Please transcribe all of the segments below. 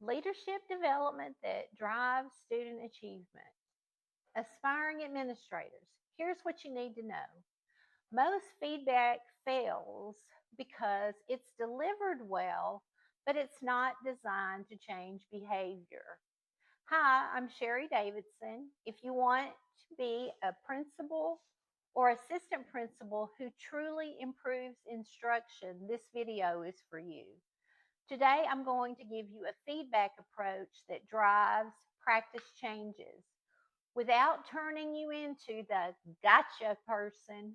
Leadership development that drives student achievement. Aspiring administrators, here's what you need to know. Most feedback fails because it's delivered well, but it's not designed to change behavior. Hi, I'm Sherry Davidson. If you want to be a principal or assistant principal who truly improves instruction, this video is for you. Today, I'm going to give you a feedback approach that drives practice changes without turning you into the gotcha person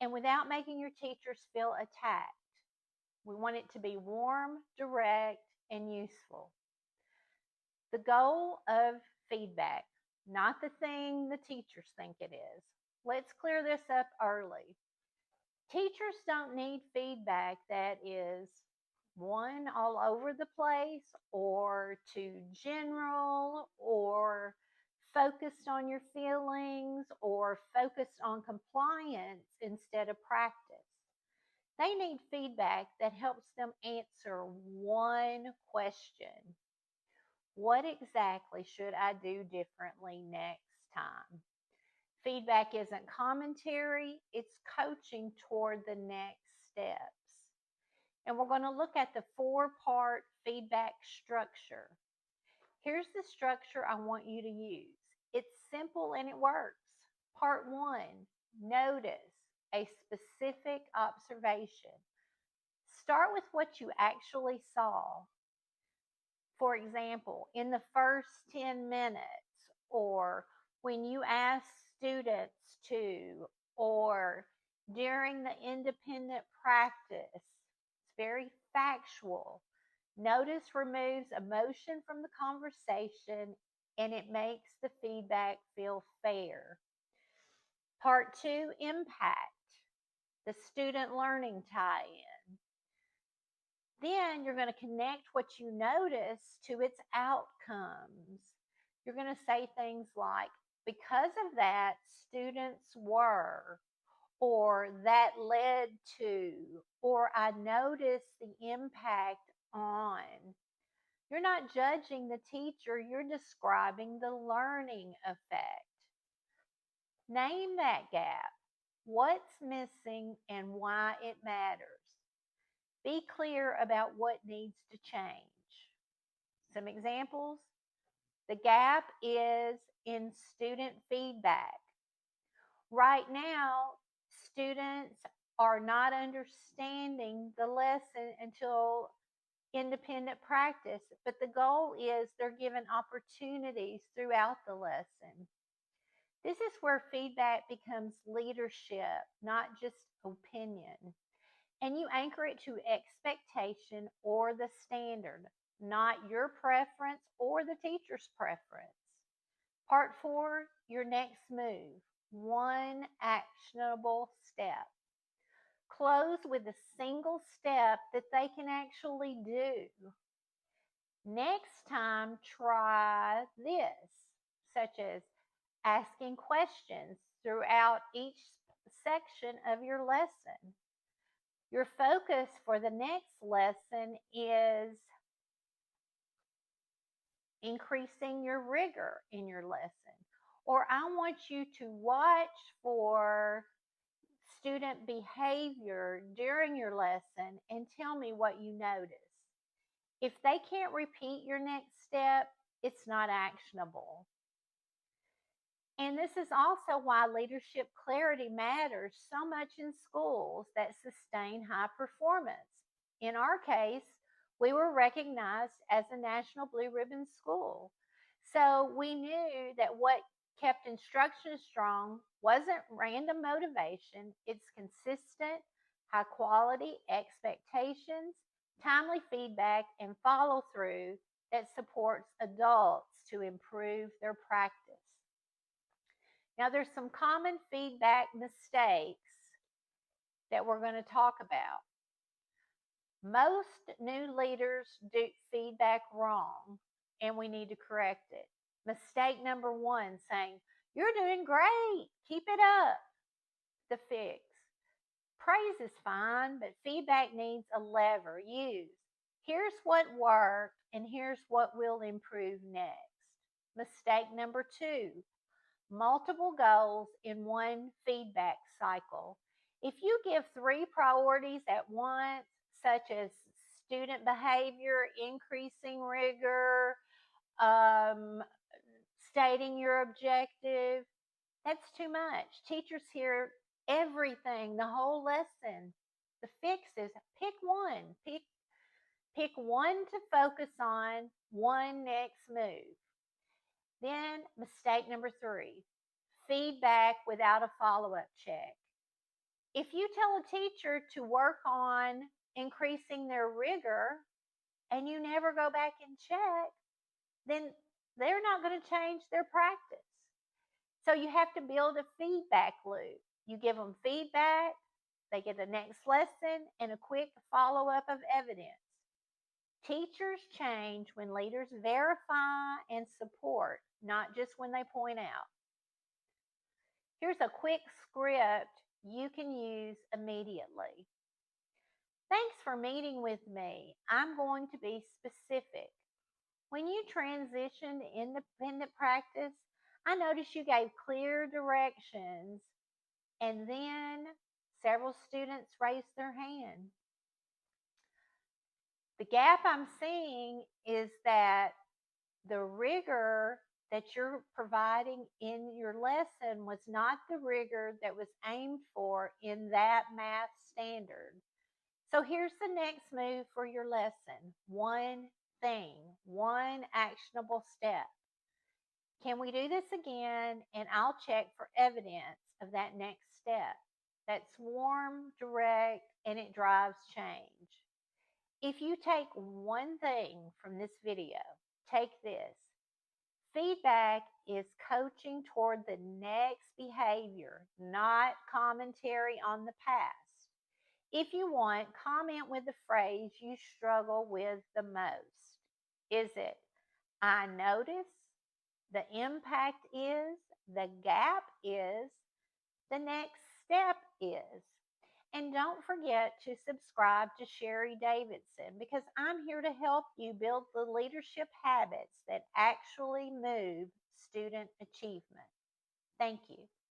and without making your teachers feel attacked. We want it to be warm, direct, and useful. The goal of feedback, not the thing the teachers think it is. Let's clear this up early. Teachers don't need feedback that is one, all over the place, or too general, or focused on your feelings, or focused on compliance instead of practice. They need feedback that helps them answer one question. What exactly should I do differently next time? Feedback isn't commentary, it's coaching toward the next steps. And we're going to look at the 4-part feedback structure. Here's the structure I want you to use. It's simple and it works. Part 1, notice a specific observation. Start with what you actually saw. For example, in the first 10 minutes, or when you ask students to, or during the independent practice. It's very factual. Notice removes emotion from the conversation and it makes the feedback feel fair. Part 2, impact, the student learning tie-in. Then you're going to connect what you notice to its outcomes. You're going to say things like, because of that, students were, or that led to, or I noticed the impact on. You're not judging the teacher, you're describing the learning effect. Name that gap. What's missing and why it matters. Be clear about what needs to change. Some examples. The gap is in student feedback. Right now, students are not understanding the lesson until independent practice, but the goal is they're given opportunities throughout the lesson. This is where feedback becomes leadership, not just opinion. And you anchor it to expectation or the standard, not your preference or the teacher's preference. Part 4, your next move. One actionable step. Close with a single step that they can actually do. Next time, try this, such as asking questions throughout each section of your lesson. Your focus for the next lesson is increasing your rigor in your lesson. Or I want you to watch for student behavior during your lesson and tell me what you notice. If they can't repeat your next step, it's not actionable. And this is also why leadership clarity matters so much in schools that sustain high performance. In our case, we were recognized as a National Blue Ribbon School. So we knew that what kept instruction strong wasn't random motivation, it's consistent, high quality expectations, timely feedback, and follow through that supports adults to improve their practice. Now, there's some common feedback mistakes that we're going to talk about. Most new leaders do feedback wrong, and we need to correct it. Mistake number 1, saying, "You're doing great, keep it up." The fix. Praise is fine, but feedback needs a lever used. Here's what worked and here's what will improve next. Mistake number two, multiple goals in one feedback cycle. If you give three priorities at once, such as student behavior, increasing rigor, um, stating your objective, that's too much. Teachers hear everything, the whole lesson. The fix is pick one. Pick one to focus on, one next move. Then mistake number three, feedback without a follow-up check. If you tell a teacher to work on increasing their rigor and you never go back and check, then they're not going to change their practice. So you have to build a feedback loop. You give them feedback, they get the next lesson, and a quick follow up of evidence. Teachers change when leaders verify and support, not just when they point out. Here's a quick script you can use immediately. Thanks for meeting with me. I'm going to be specific. When you transitioned to independent practice, I noticed you gave clear directions and then several students raised their hand. The gap I'm seeing is that the rigor that you're providing in your lesson was not the rigor that was aimed for in that math standard. So here's the next move for your lesson. One thing, one actionable step. Can we do this again? And I'll check for evidence of that next step. That's warm, direct, and it drives change. If you take one thing from this video, take this. Feedback is coaching toward the next behavior, not commentary on the past. If you want, comment with the phrase you struggle with the most. Is it, I notice, the impact is, the gap is, the next step is? And don't forget to subscribe to Sherry Davidson because I'm here to help you build the leadership habits that actually move student achievement. Thank you.